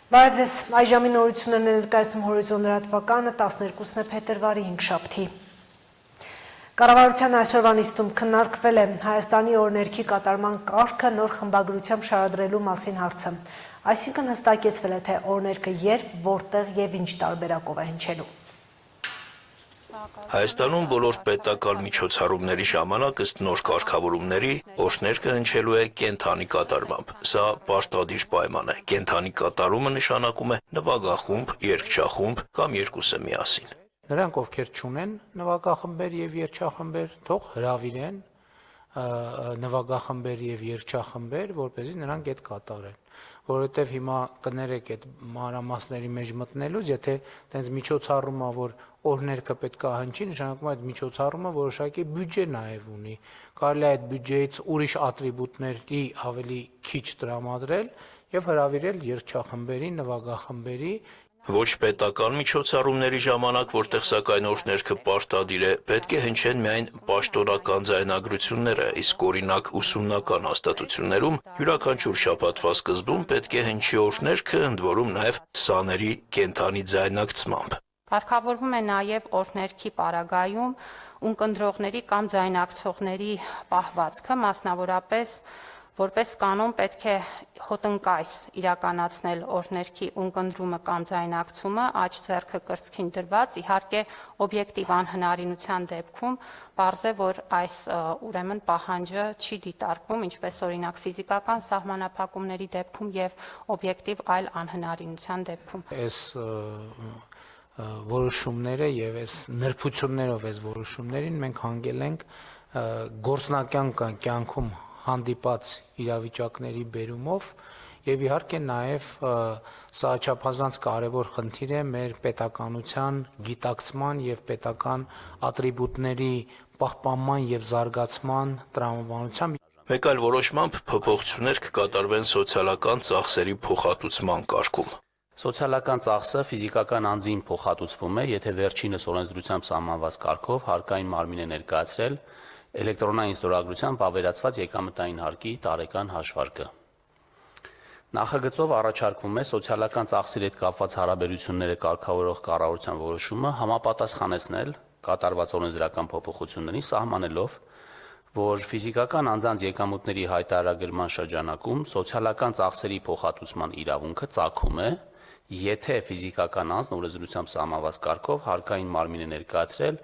Բարև ձեզ, այժմի նորություններն է ներկայացնում Հորիզոն լրատվականը 12 փետրվարի 5-շաբթի։ Կառավարության այսօրվա նիստում քննարկվել է Հայաստանի օրհներքի կատարման կարգը նոր խմբագրությամբ շարադրելու մասին հարցը։ Այսինքն հստակեցվել է, թե օրհներքը երբ, որտեղ եւ ինչ տարբերակով է հնչելու։ Հայաստանում բոլոր պետական միջոցառումների ժամանակ ըստ նոր կարգավորումների օրհներքը հնչելու է կենդանի կատարմամբ։ Սա պարտադիր պայման է։ Կենդանի կատարումը նշանակում է նվագախումբ, երգչախումբ կամ երկուսը միասին։ Նրանք, ովքեր չունեն նվագախմբեր եւ երգչախմբեր, թող հրավիրեն նվագախմբեր եւ երգչախմբեր, որպեսզի նրանք այդ կատարեն, որովհետեւ հիմա կներեք այդ մանրամասների մեջ մտնելուց, եթե տենց միջոցառումը, որ օրհներքը պետք է հնչի, նշանակում է այդ միջոցառումը որոշակի բյուջե նաեւ ունի, կարելի է այդ բյուջեից ուրիշ ատրիբուտների ավելի քիչ տրամադրել եւ հրավիրել երգչախմբերի, նվագախմբերի։ Ոչ պետական միջոցառումների ժամանակ, որտեղ սակայն օրհներքը պարտադիր է, պետք է հնչեն միայն պաշտոնական ձայնագրությունները, իսկ օրինակ ուսումնական հաստատություններում յուրաքանչյուր շաբաթվա սկզբում պետք է հնչի օրհներքը, ընդ որում նաև սաների կենդանի ձայնարկծմամբ։ Կարգավորվում է նաև օրհներքի պարագայում ունկնդրողների կամ ձայնակցողների պահվածքը, մասնավորապես որպես կանոն պետք է հոտնկայս իրականացնել օրհներքի ունկնդրումը կամ ձայնակցումը, աջ ձեռքը կրծքին դրված, իհարկե օբյեկտիվ անհնարինության դեպքում պարզ է, որ այս ուրեմն պահանջը չի դիտարկվում, ինչպես օրինակ ֆիզիկական սահմանափակումների դեպքում եւ օբյեկտիվ այլ անհնարինության դեպքում։ Այս որոշումները եւ այս նրբություններով այս որոշումներին մենք հանգել ենք գործնական կյանքում հանդիպած իրավիճակների բերումով եւ իհարկե նաեւ սա չափազանց կարեւոր խնդիր է մեր պետականության գիտակցման եւ պետական ատրիբուտների պահպանման եւ զարգացման տրամաբանությամբ։ Մեկ այլ որոշմամբ փոփոխություններ կկատարվեն սոցիալական ծախսերի փոխհատուցման կարգում։ Սոցիալական ծախսը ֆիզիկական անձին փոխհատուցվում է, եթե վերջինս օրենսդրությամբ սահմանված կարգով հարկային մարմին է ներկայացրել էլեկտրոնային ստորագրությամբ ավերացված եկամտային հարկի տարեկան հաշվարկը։ Նախագծով առաջարկվում է սոցիալական ծախսերի հետ կապված հարաբերությունները կարգավորող կառավարության որոշումը համապատասխանեցնել կատարված օրենսդրական փոփոխություններին, սահմանելով, որ ֆիզիկական անձանց եկամուտների հայտարարագրման շրջանակում սոցիալական ծախսերի փոխհատուցման իրավունքը ծագում է, եթե ֆիզիկական անձն օրենսդրությամբ սահմանված կարգով հարկային մարմին է ներկայացրել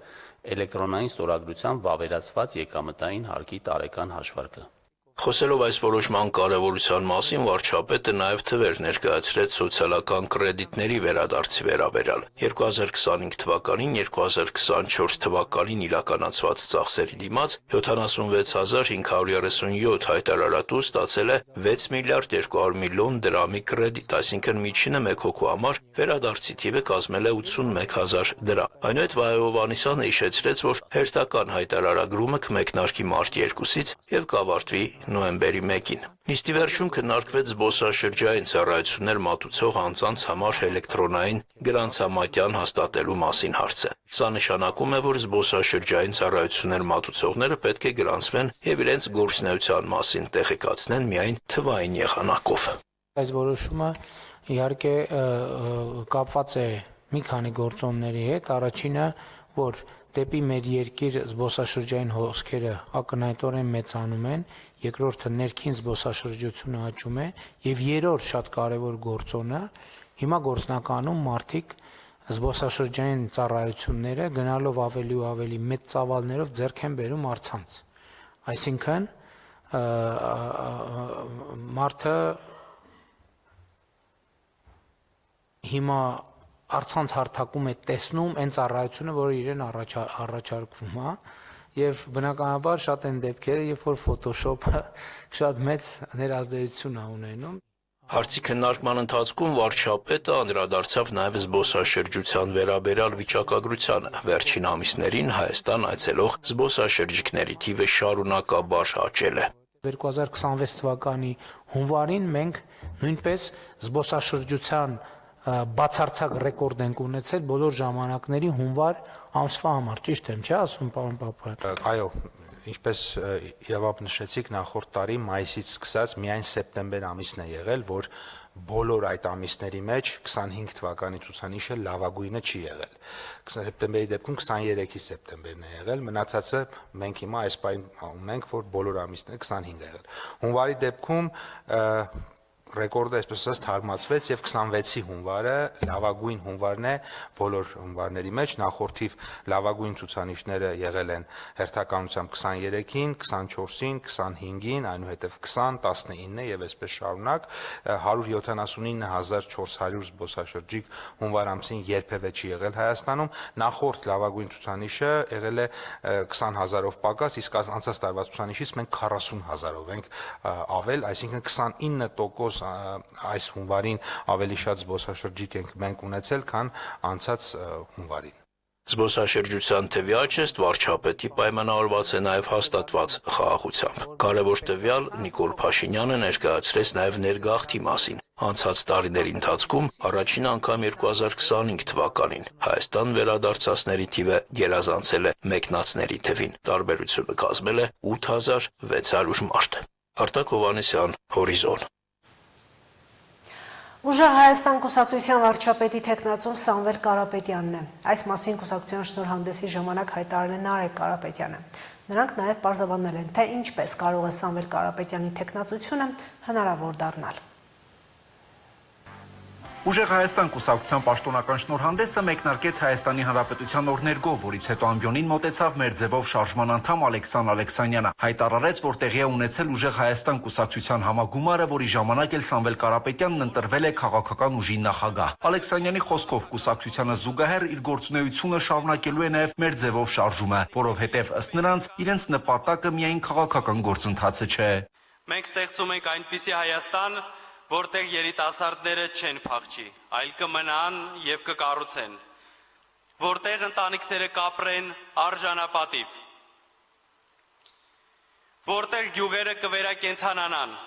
էլեկտրոնային ստորագրությամբ վավերացված եկամտային հարկի տարեկան հաշվարկը։ Խոսելով այս որոշման կարևորության մասին, վարչապետը նաև թվեր ներկայացրեց սոցիալական կրեդիտների վերադարձի վերաբերյալ 2025 թվականին 2024 թվականին իրականացված ծախսերի դիմաց 76537 հայտարարատու ստացել է 6 միլիարդ 200 միլիոն դրամի կրեդիտ, այսինքն միջինը մեկ հոգու համար վերադարձի թիվը կազմել է 81000 դրամ։ Այնուհետ Վահե Հովհաննիսյանը հիշեցրեց, որ հերթական հայտարարագրումը կմեկնարկի մարտի 2-ից եւ կավարտվի նոյեմբերի 1-ին։ Նիստի վերջում քննարկվեց զբոսաշրջային ծառայություններ մատուցող անձանց համար էլեկտրոնային գրանցամատյան հաստատելու մասին հարցը։ Սա նշանակում է, որ զբոսաշրջային ծառայություններ մատուցողները պետք է գրանցվեն եւ իրենց գործունեության մասին տեղեկացնեն միայն թվային եղանակով։ Այս որոշումը իհարկե կապված է մի քանի գործոնների հետ, առաջինը, որ դեպի մեր երկիր զբոսաշրջային հոսքերը ակնհայտորեն մեծանում են, երկրորդը ներքին զբոսաշրջությունը աճում է եւ երրորդ շատ կարեւոր գործոնը հիմա գործնականում մարդիկ զբոսաշրջային ծառայությունները գնալով ավելի ու ավելի մեծ ծավալներով ձեռք են բերում առցանց, այսինքն մարդը հիմա առցանց հարթակում է տեսնում այն ծառայությունը, որը իրեն առաջարկվում է, եւ բնականաբար շատ են դեպքերը, երբ որ Photoshop-ը շատ մեծ ներազդեցություն է ունենում։ Հարցի քննարկման ընթացքում վարչապետը անդրադարձավ նաև զբոսաշրջության վերաբերյալ վիճակագրությանը։ Վերջին ամիսներին Հայաստան այցելող զբոսաշրջիկների թիվը շարունակաբար աճել է։ 2026 թվականի հունվարին մենք նույնպես զբոսաշրջության բացարձակ ռեկորդ ենք ունեցել բոլոր ժամանակների հունվար ամսվա համար, ճիշտ եմ, չէ՞ ասում, պարոն Պապայան։ Այո, Ինչպես իրավապ նշեցիք, նախորդ տարի մայիսից սկսած միայն սեպտեմբեր ամիսն է եղել, որ բոլոր այդ ամիսների մեջ 25 թվականի ցուցանիշը լավագույնը չի եղել։ Սեպտեմբերի դեպքում 23-ից սեպտեմբերն է եղել, մնացածը մենք հիմա այս պահին ունենք, որ բոլոր ամիսները 25 է եղել։ Հունվարի դեպքում ռեկորդը այսպես ասած թարմացվեց եւ 26-ի հունվարը լավագույն հունվարն է բոլոր հունվարների մեջ, նախորդիվ լավագույն ցուցանիշները եղել են հերթականությամբ 23-ին, 24-ին, 25-ին, այնուհետև 20, 19-ը եւ այսպես շարունակ 179,400 զբոսաշրջիկ հունվար ամսին երբևէ չի եղել Հայաստանում, նախորդ լավագույն ցուցանիշը եղել է 20,000-ով պակաս, իսկ անցած տարվա ցուցանիշից մենք 40,000-ով ենք ավել, այսինքն 29% այս հունվարին ավելի շատ զբոսաշրջիկ ենք մենք ունեցել, քան անցած հունվարին։ Զբոսաշրջության թվի աճը ըստ վարչապետի պայմանավորված է նաև հաստատված խաղաղությամբ։ Կարևոր տվյալ Նիկոլ Փաշինյանը ներկայացրեց նաև ներգաղթի մասին։ Անցած տարիների ընթացքում առաջին անգամ 2025 թվականին Հայաստան վերադարձածների թիվը գերազանցել է մեկնածների թվին։ Տարբերությունը կազմել է 8600 մարդ։ Արտակ Հովհաննիսյան, Հորիզոն։ Ուժեղ Հայաստան կուսակցության վարչապետի թեկնածուն Սամվել Կարապետյանն է։ Այս մասին կուսակցության շնորհանդեսի ժամանակ հայտարարել է Նարեկ Կարապետյանը։ Նրանք նաև պարզաբանել են, թե ինչպես կարող է Սամվել Կարապետյանի թեկնածությունը հնարավոր դառնալ։ Ուժեղ Հայաստան կուսակցության պաշտոնական շնորհանդեսը մեկնարկեց Հայաստանի Հանրապետության օրներգով, որից հետո ամբիոնին մոտեցավ մեր ձևով շարժման անդամ Ալեքսան Ալեքսանյանը։ Հայտարարեց, որ տեղի է ունեցել Ուժեղ Հայաստան կուսակցության համագումարը, որի ժամանակ էլ Սամվել Կարապետյանն ընտրվել է քաղաքական ուժի նախագահ։ Ալեքսանյանի խոսքով կուսակցությանը զուգահեռ իր գործունեությունը շարունակելու է նաև մեր ձևով շարժումը, որովհետև ըստ նրանց իրենց նպատակը միայն քաղաքական գործընթացը չէ։ Մենք ստեղծում ենք այնպիսի Հայաստան, որտեղ երիտասարդները չեն փախչի, այլ կմնան եւ կկառուցեն, որտեղ ընտանիքները կապրեն արժանապատիվ, որտեղ գյուղերը կվերակենդանանան,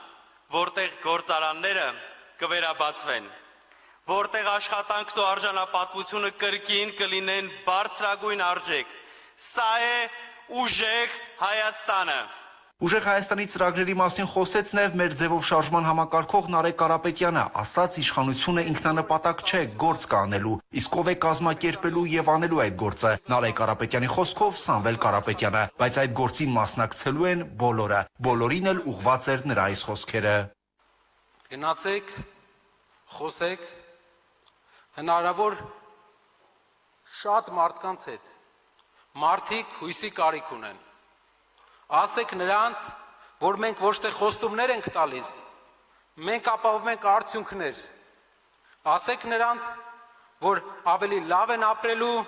որտեղ գործարանները կվերաբացվեն, որտեղ աշխատանքն ու արժանապատվությունը կրկին կլինեն բարձրագույն արժեք։ Սա է ուժեղ Հայաստանը։ Ուժեղ Հայաստանի ծրագրերի մասին խոսեց նաև մեր ձևով շարժման համակարգող Նարեկ Կարապետյանը, ասաց իշխանությունը ինքնանպատակ չէ, գործ կա անելու, իսկ ով է կազմակերպելու եւ անելու այդ գործը։ Նարեկ Կարապետյանի խոսքով Սամվել Կարապետյանը, բայց այդ գործին մասնակցելու են բոլորը։ Բոլորին էլ ուղղված էր նրա այս խոսքերը։ Գնացեք, խոսեք հնարավոր շատ մարդկանց հետ։ Մարդիկ հույսի կարիք ունեն։ Ասեք նրանց, որ մենք ոչ թե խոստումներ ենք տալիս, մենք ապահովում ենք արդյունքներ։ Ասեք նրանց, որ ավելի լավ են ապրելու,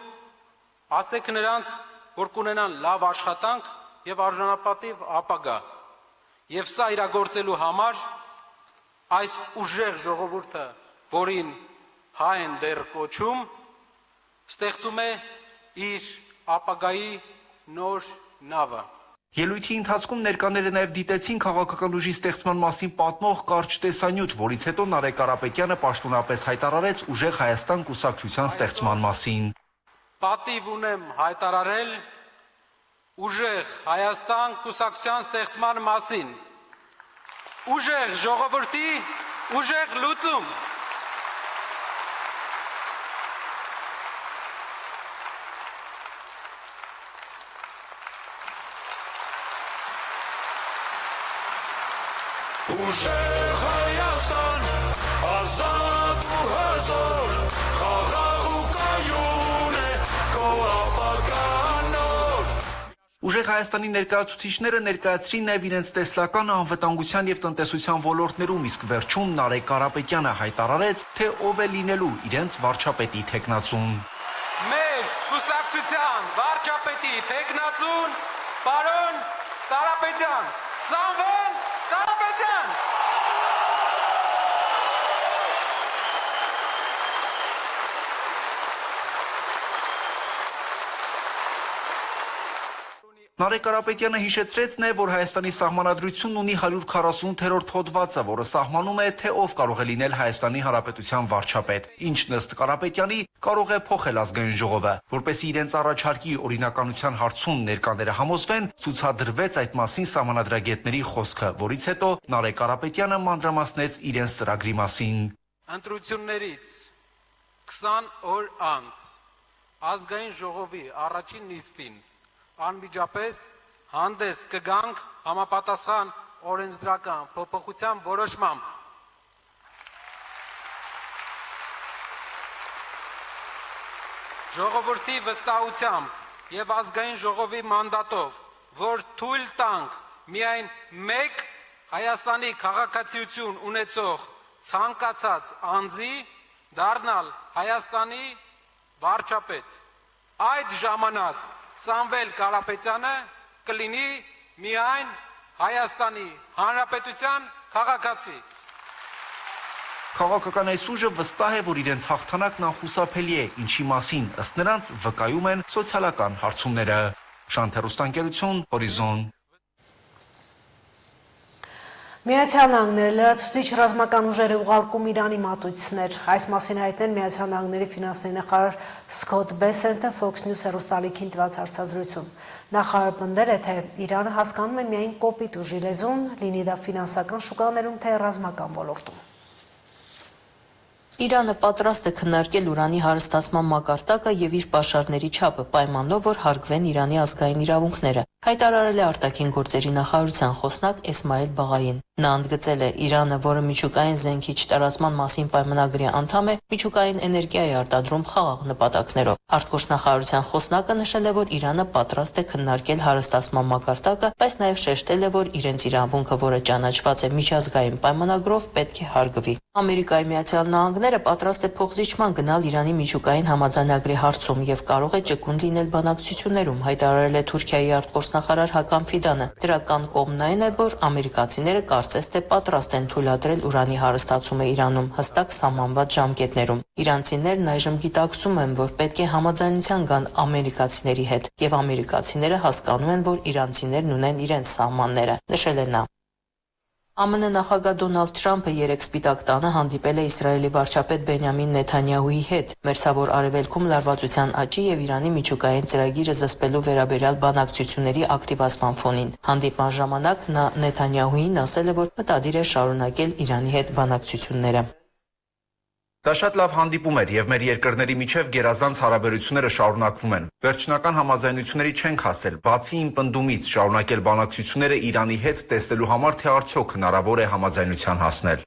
ասեք նրանց, որ կունենան լավ աշխատանք եւ արժանապատիվ ապագա։ Եվ սա իրագործելու համար այս ուժեղ ժողովուրդը, որին հայ են դեռ կոչում, ստեղծում է իր ապագայի նոր նավը։ Ելույթի ընթացքում ներկաները նաև դիտեցին քաղաքական ուժի ստեղծման մասին պատմող կարճ տեսանյութ, որից հետո Նարեկ Կարապետյանը պաշտոնապես հայտարարեց Ուժեղ Հայաստան կուսակցության ստեղծման մասին։ Պատիվ ունեմ հայտարարել Ուժեղ Հայաստան կուսակցության ստեղծման մասին։ Ուժեղ ժողովրդի, ուժեղ լուծում։ Ուժեղ Հայաստան, ազատ ու հզոր, խաղաղ ու կայուն է քո ապագան նոր։ Ուժեղ Հայաստանի ներկայացուցիչները ներկայացրին նաև իրենց տեսլականը անվտանգության եւ տնտեսության ոլորտներում, իսկ վերջում Նարեկ Կարապետյանը հայտարարեց, թե ով է լինելու իրենց վարչապետի թեկնածուն։ Մեր կուսակցության վարչապետի թեկնածուն պարոն Կարապետյան, Սամվել Կարապետյան։ Նարեկ Կարապետյանը հիշեցրեց նաև, որ Հայաստանի սահմանադրությունն ունի 148-րդ հոդվածը, որը սահմանում է, թե ով կարող է լինել Հայաստանի Հանրապետության վարչապետ, ինչն ըստ Կարապետյանի կարող է փոխել ազգային ժողովը, որպեսզի իրենց առաջարկի օրինականության հարցում ներկաները համոզվեն, ցուցադրվեց այդ մասին սահմանադրագետների խոսքը, որից հետո Նարեկ Կարապետյանը մանրամասնեց իրենց ծրագրի մասին։ Ընտրություններից 20 օր անց ազգային ժողովի առաջին նիստին անմիջապես հանդես կգանք համապատասխան օրենսդրական փոփոխության որոշմամբ։ Ժողովրդի վստահությամբ եւ ազգային ժողովի մանդատով, որ թույլ տանք միայն մեկ Հայաստանի քաղաքացիություն ունեցող ցանկացած անձի դառնալ Հայաստանի վարչապետ։ Այդ ժամանակ Սամվել Կարապետյանը կլինի միայն Հայաստանի Հանրապետության քաղաքացի։ Քաղաքական այս ուժը վստահ է, որ իրենց հաղթանակն անխուսափելի է, ինչի մասին ըստ նրանց վկայում են սոցիալական հարցումները։ Շանթերոստանկերություն, Հորիզոն։ Միացյալ Նահանգները լրացուցիչ ռազմական ուժեր է ուղարկում Իրանի մատույցներ։ Այս մասին հայտնել Միացյալ Նահանգների ֆինանսների նախարար Սքոթ Բեսենտը Fox News հեռուստալիքին տված հարցազրույցում։ Նախարարը պնդել է, թե Իրանը հասկանում է միայն կոպիտ ուժի լեզուն, լինի դա ֆինանսական շուկաներում, թե ռազմական ոլորտում։ Իրանը պատրաստ է քննարկել ուրանի հարստացման մակարդակը եւ իր պաշարների չափը, պայմանով, որ հարգվեն Իրանի ազգային իրավունքները, հայտարարել է արտաքին գործերի նախարարության խոսնակ Էսմայել Բաղային։ Նա ընդգծել է, Իրանը, որը միջուկային զենքի չտարածման մասին պայմանագրի անդամ է, միջուկային էներգիա է արտադրում խաղաղ նպատակներով։ Արտգործնախարարության խոսնակը նշել է, որ Իրանը պատրաստ է քննարկել հարստացման մակարդակը, բայց նաև շեշտել է, որ իրենց իրավունքը, որը ճանաչված է միջազգային պայմանագրով, պետք է հարգվի։ Ամերիկայի Միացյալ Նահանգները պատրաստ է փոխզիջման գնալ Իրանի միջուկային համաձայնագրի հարցում եւ կարող է ճկուն լինել բանակցություններում, հայտարարել է Թուրքիայի արտգործնախարար Հական Ֆիդանը։ Դրական կողմն այն է, որ ամերիկացիները կարծես թե պատրաստ են թույլատրել ուրանի հարստացումը Իրանում հստակ սահմանված ժամկետներում։ Իրանցիներն այժմ գիտակցում են, որ պետք է համաձայնության գան ամերիկացիների հետ, եւ ամերիկացիները հասկանում են, որ իրանցիներն ունեն իրենց սահմանները, նշել է նա։ ԱՄՆ նախագահ Դոնալդ Թրամփը երեկ Սպիտակ տանը հանդիպել է Իսրայելի վարչապետ Բենյամին Նեթանյահուի հետ, Մերձավոր Արևելքում լարվածության աճի եւ Իրանի միջուկային ծրագիրը զսպելու վերաբերյալ բանակցությունների ակտիվացման ֆոնին։ Հանդիպման ժամանակ նա Նեթանյահուին ասել է, որ մտադիր է շարունակել Իրանի հետ բանակցությունները։ Դա շատ լավ հանդիպում էր եւ մեր երկրների միջև գերազանց հարաբերությունները շարունակվում են։ Վերջնական համաձայնությունների չենք հասել, բացի իմ պնդումից շարունակել բանակցությունները Իրանի հետ տեսնելու համար, թե արդյոք հնարավոր է համաձայնության հասնել։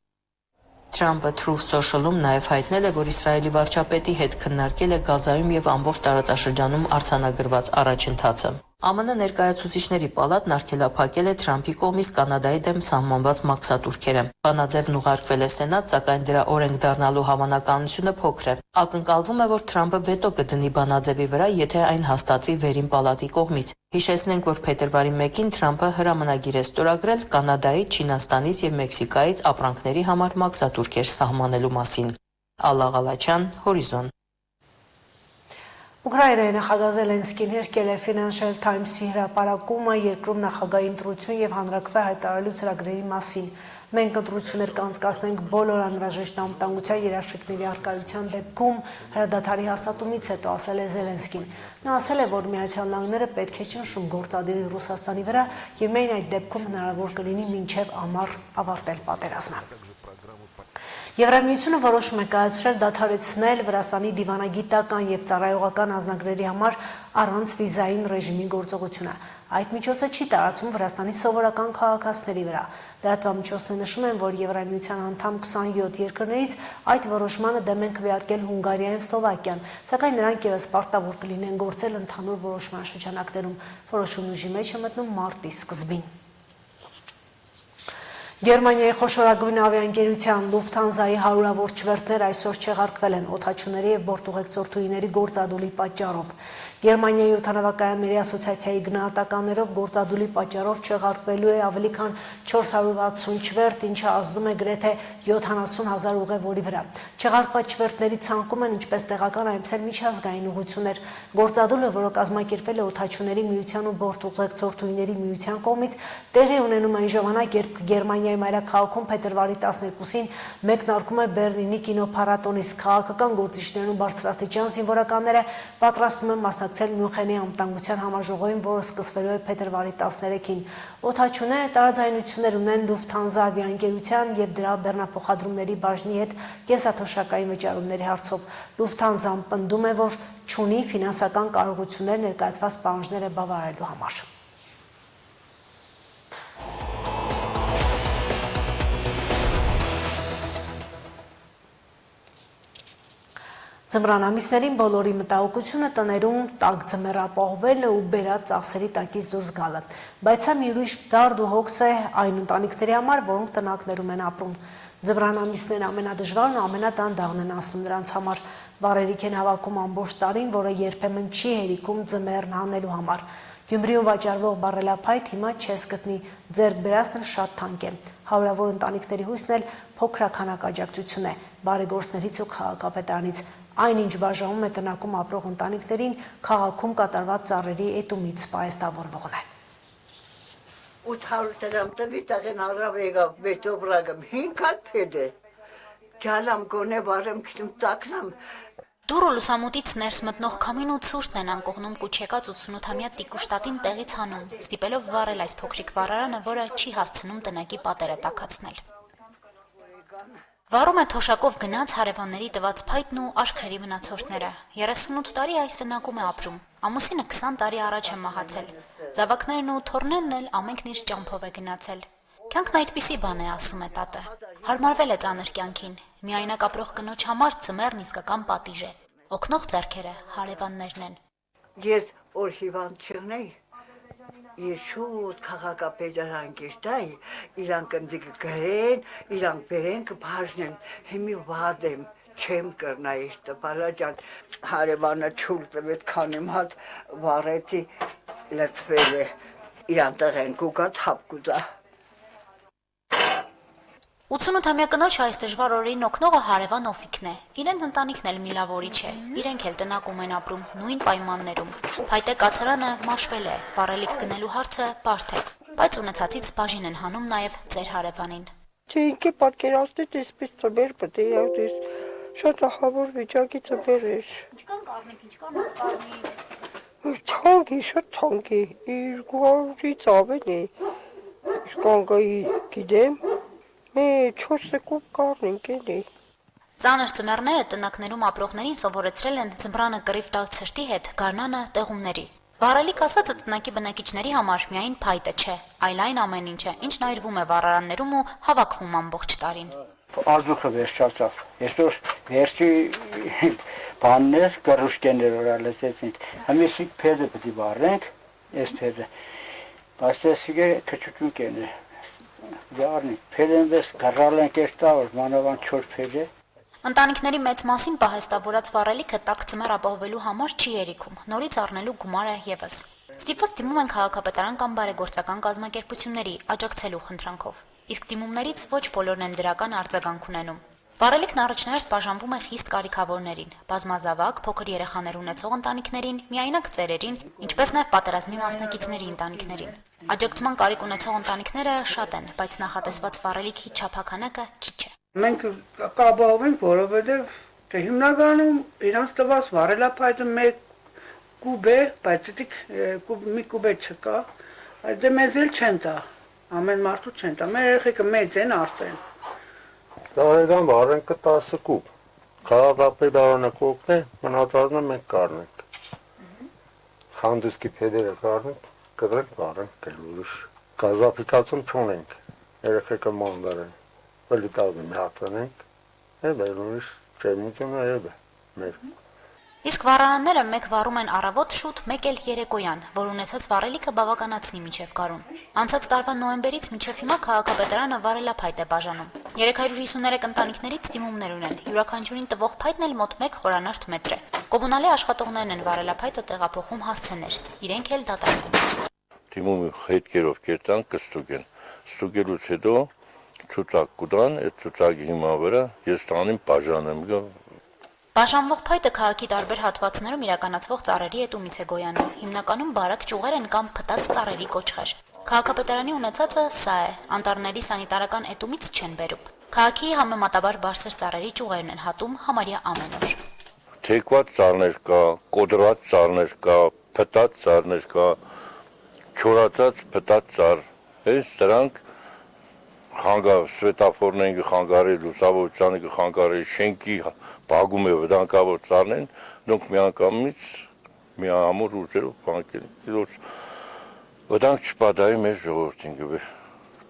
Թրամփը Truth Social-ում նաև հայտնել է, որ Իսրայելի վարչապետի հետ քննարկել է Գազայում եւ ամբողջ տարածաշրջանում արձանագրված առաջընթացը։ ԱՄՆ ներկայացուցիչների պալատն արգելափակել է Թրամփի կողմից Կանադայի դեմ սահմանված մաքսատուրքերը։ Բանաձևն ուղարկվել է Սենատ, սակայն դրա օրենք դառնալու հավանականությունը փոքր է։ Ակնկալվում է, որ Թրամփը վետո կդնի բանաձևի վրա, եթե այն հաստատվի վերին պալատի կողմից։ Հիշեցնենք, որ փետրվարի 1-ին Թրամփը հրամանագիր է ստորագրել Կանադայի, Չինաստանից եւ Մեքսիկայից ապրանքների համար մաքսատուրքեր սահմանելու մասին։ Ալլա Ղալաչյան, Հորիզոն։ Ուկրաինայի նախագահ Զելենսկին հերկել է Financial Times-ի հրապարակումը երկրում նախագահի ընտրություն եւ հանրակրվե հայտարարելու ծրագրերի մասին։ Մենք ընտրություններ կանցկացնենք բոլոր անհրաժեշտ անվտանգության երաշխիքների առկայության դեպքում հրադադարի հաստատումից հետո, ասել է Զելենսկին։ Նա ասել է, որ Միացյալ Նահանգները պետք է ճնշում գործադիրի Ռուսաստանի վրա եւ միայն այդ դեպքում հնարավոր կլինի մինչեւ ամառ ավարտել պատերազմը։ Եվրամիությունը որոշում է կայացրել դադարեցնել Վրաստանի դիվանագիտական եւ ծառայողական անձնագրերի համար առանց վիզային ռեժիմի գործողությունը։ Այդ միջոցը չի տարածվում Վրաստանի սովորական քաղաքացիների վրա։ Լրատվամիջոցները նշում են, որ Եվրամիության անդամ 27 երկրներից այդ որոշմանը դեմ են քվեարկել Հունգարիան եւ Սլովակիան, սակայն նրանք եւս պարտավոր կլինեն գործել ընդհանուր որոշման շրջանակներում։ Որոշումն ուժի մեջ է մտնում մարտի սկզբին։ Գերմանիայի խոշորագույն ավիաընկերության Lufthansa-ի հարյուրավոր չվերթներ այսօր չեղարկվել են օդաչուների եւ բորտուղեկցորդուհիների գործադուլի պատճառով։ Գերմանիայի օդանավակայանների ասոցիացիայի գնահատականներով գործադուլի պատճառով չեղարկվելու է ավելի քան 460 չվերթ, ինչը ազդում է գրեթե 70,000 ուղևորի վրա։ Չեղարկված չվերթների ցանկում են ինչպես տեղական, այնպես էլ միջազգային ուղղություններ։ Գործադուլը, որը կազմակերպվել է Օդաչուների միության ու բորտուղեկցորդուհիների միության կողմից, տեղի ունենում այն ժամանակ, երբ Գերմանիայի մայրաքաղաքում փետրվարի 12-ին մեկնարկում է Բեռլինի կինոփառատոնից քաղաքական գործիչներն ու բարձրաստիճան զինվորականները պատրաստվում են մասնակցել Մյունխենի անվտանգության համաժողովին, որը սկսվելու է փետրվարի 13-ին։ Օդաչուները տարաձայնություններ ունեն Lufthansa ավիաընկերության եւ դրա բեռնափոխադրումների բաժնի հետ կենսաթոշակային վճարումների հարցով։ Lufthansa-ն պնդում է, որ չունի ֆինանսական կարողություններ ներկայացված պահանջները բավարարելու համար։ Ձմռան ամիսներին բոլորի մտահոգությունը տներում տաք ձմեռ ապահովելն ու բերած ծախսերի տակից դուրս գալը, բայց սա մի ուրիշ դարդ ու հոգս է այն ընտանիքների համար, որոնք տնակներում են ապրում։ Ձմռան ամիսներն ամենադժվարն ու ամենադանդաղն են անցնում նրանց համար։ Վառելիք են հավաքում ամբողջ տարին, որը երբեմն չի հերիքում ձմեռն հանելու համար։ Գյումրիում վաճառվող բառելափայտ հիմա չես գտնի, ձեռք բերածն շատ թանկ է։ Հարյուրավոր ընտանիքների հույսն էլ փոքրաքանակ աջակցություն է բարեգործներից ու քաղաքապետարանից։ Այնինչ բաժանում է տնակում ապրող ընտանիքներին քաղաքում կատարված ծառերի էտումից պահեստավորվողն է։ 800 դրամ տվի տղեն առավ եկավ բետոբրագım 5 հատ փեդե ջալամ գոնե վարեմ քիլում տակնամ Դուրը լուսամուտից ներս մտնող քամին ու ցուրտն են անկողնում կուչեկած 88-ամյա տիկուշտատին տեղից հանում, ստիպելով վառել այս փոքրիկ վառարանը, որը չի հասցնում տնակի պատերը տաքացնել։ Վառում է թոշակով գնաց հարևանների տված փայտն ու աշխերի մնացորդները։ 38 տարի այս տնակում է ապրում։ Ամուսինը 20 տարի առաջ է մահացել։ Զավակներն ու թոռներն էլ ամենքն իր ճամփով է գնացել։ Կյանքն այդպիսի բան է, ասում է տատը։ Հարմարվել է ծանր կյանքին։ Միայնակ ապրող կնոջ համար ձմեռն իսկական պատիժ է։ Օգնող ձեռքերը հարևաններն են։ Ես որ հիվանդ չնեի, ես շուտ քաղաքապետարան գերտայի, իրանք ընձիկ գրեն, իրանք բերեն կբաժնեն, հիմի վատ եմ, չեմ կրնա իր տպալաջան, հարևանը չուլ տվեց քանի մատ վառեցի, լծվել է, իրան տղեն կուկած հապ կուզա։ 88-ամյա կնոջ այս դժվար օրերին օգնողը հարևան Օֆիկն է։ Իրենց ընտանիքն էլ միլավորիչ է։ Իրենք էլ տնակում են ապրում նույն պայմաններում։ Փայտե կացարանը մաշվել է, վառելիք գնելու հարցը բարդ է, բայց ունեցածից բաժին են հանում նաև ծեր հարևանին։ Չէ, ինքը պատկերացնեց այսպես ծբեր պետք է այս շատ ահավոր վիճակի ծբեր էր։ Ինչքան կառնեք, ինչքան կառնի։ Թանկի, շատ թանկի, 200-ից ավելի։ Ինչքան գիտեմ, մի 4 կուբ կառնենք էլի։ Ծանր ձմեռները տնակներում ապրողներին սովորեցրել են ձմռանը կռիվ տալ ցրտի հետ, գարնանը տեղումների։ Վառելիք ասածը տնակի բնակիչների համար միայն փայտը չէ, այլ այն ամեն ինչը, ինչն այրվում է վառարաններում ու հավաքվում ամբողջ տարին։ Ազուխը վերջացավ։ Այսօր վերջի բաններ կռուշկեներ օրա լսեցինք։ Համեսիկ փեդը պետք է վառենք, այս փեդը։ Բայց էսիկը քչուկուն կենը։ Դառնի փեդեն վես գարալեն կերտավոր մանավան 4 փեդը։ Ընտանիքների մեծ մասին պահեստավորած վառելիքը տաք ձմեռ ապահովելու համար չի երիքում, նորից առնելու գումարը եւս։ Ստիպված դիմում են քաղաքապետարան կամ բարեգործական կազմակերպությունների աջակցելու խնդրանքով։ Իսկ դիմումներից ոչ բոլորն են դրական արձագանք ունենում։ Վառելիքն առաջնահերթ բաժանվում է խիստ կարիքավորներին, բազմազավակ, փոքր երեխաներ ունեցող ընտանիքներին, միայնակ ծերերին, ինչպես նաև պատերազմի մասնակիցների ընտանիքներին։ Աջակցման կարիք ունեցող ընտանիքները շատ են, բայց նախատեսված վառելիքի չափականակը քիչ է։ Մենք կապահովենք, որովհետև հիմնականում իրանց տված վառելափայտը 1 կուբ է, բայց դա մի կուբ չկա, այդ մեզ էլ չեն տա, ամեն մարդու չեն տա, մեր երեխեքը մեծ են արդեն։ Տարեկան վառենք 10 կուբ, քաղաքապետարանը կօգնի, մնացածը մենք կառնենք։ Խանդուսկի փեդերը կառնենք, կդրենք վառենք գլուրիշ։ Գազաֆիկացում չունենք, երեխեքը մանդար են։ Պոլիտազը միացանենք, ուրիշ ջերմությունը մեր։ Իսկ վառարանները մեկ վառում են առավոտ շուտ, մեկ էլ երեկոյան, որ ունեցած վառելիքը բավականացնի մինչև գարուն։ Անցած տարվա նոյեմբերից մինչև հիմա քաղաքապետարանը վառելափայտ է բաժանում։ 353 ընտանիքներից դիմումներ ունեն։ Յուրաքանչյուրին տվող փայտն էլ մոտ 1 խորանարդ մետր է։ Կոմունալի աշխատողներն են վարելափայտը տեղափոխում հասցեներ։ Իրենք էլ դատարկում։ Դիմումը հետքերով կերտան կստուգեն։ Ստուգելուց հետո ցուցակ կուտան, այդ ցուցակի հիման վրա ես տանիմ բաժանեմ։ Բաժանվող փայտը քաղաքի տարբեր հատվածներում իրականացվող ծառերի էտումից է գոյանում։ Հիմնականում բարակ ճյուղեր են կամ փտած ծառերի կոճղեր։ Քաղաքապետարանի ունեցածը սա է, անտառների սանիտարական էտումից չեն բերում։ Քաղաքի համեմատաբար բարձր ծառերի ճյուղերն են հատում համարյա ամեն օր։ Թեքված ծառներ կա, կոդրված ծառներ կա, փտած ծառներ կա, չորացած փտած ծառ։ Այս դրանք խանգար սվետաֆորներն կխանգարի, լուսավորությանը կխանգարի, շենքի բագում է վտանգավոր ծառն, դոնք միանգամից միամուր ուժերով բանկել։ Իրոց վտանգ չպատահի մեր ժողովրդին գվե։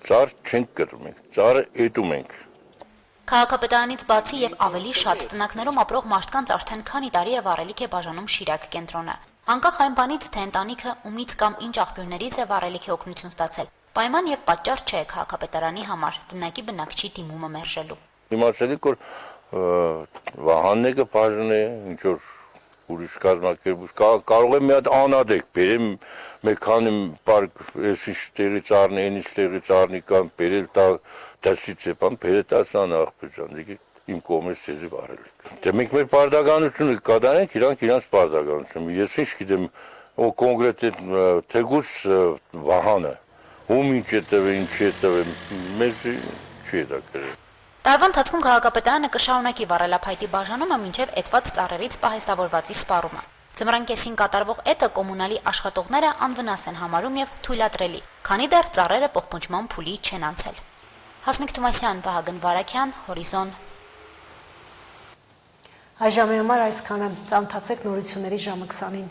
Ծառ չենք կրում ենք, ծառը էտում ենք։ Քաղաքապետարանից բացի եւ ավելի շատ տնակներում ապրող մարդկանց արդեն քանի տարի է վառելիք է բաժանում Շիրակ կենտրոնը։ Անկախ այն բանից, թե ընտանիքը ումից կամ ինչ աղբյուրներից է վառելիքի օգնություն ստացել, պայման եւ պատճառ չէ քաղաքապետարանի համար տնակի բնակչի դիմումը մերժելու։ Իմացելի որ վահանն է կբաժնի, ինչ որ ուրիշ կազմակերպություն կարող է մի հատ անադեք բերեմ մեկ քանի պարկ էսի տեղի ծառնի, այնից տեղի ծառնի կամ բերել տա դասից է բան բերել տասան աղբյուր դիգի իմ կողմից ցեզի վառելիք։ Դե մենք մեր պարտականությունը կատարենք, իրանք իրանց պարտականությունը։ Ես ինչ գիտեմ, ո կոնկրետ թեգուս վահանը, ում ինչ է տվել, ինչ է տվել, մեզ չի դա գրել։ Տարվա ընթացքում քաղաքապետարանը կշարունակի վառելափայտի բաժանումը մինչև էտված ծառերից պահեստավորվածի սպառումը։ Ձմռան կեսին կատարվող էտը կոմունալի աշխատողները անվնաս են համարում եւ թույլատրելի, քանի դեռ ծառերը պողպնջման փուլի չեն անցել։ Հասմիկ Թումասյան, Վահագն Վարակյան, Հորիզոն։ Այժմ համար այսքանը, ծանոթացեք նորությունների ժամը 20-ին։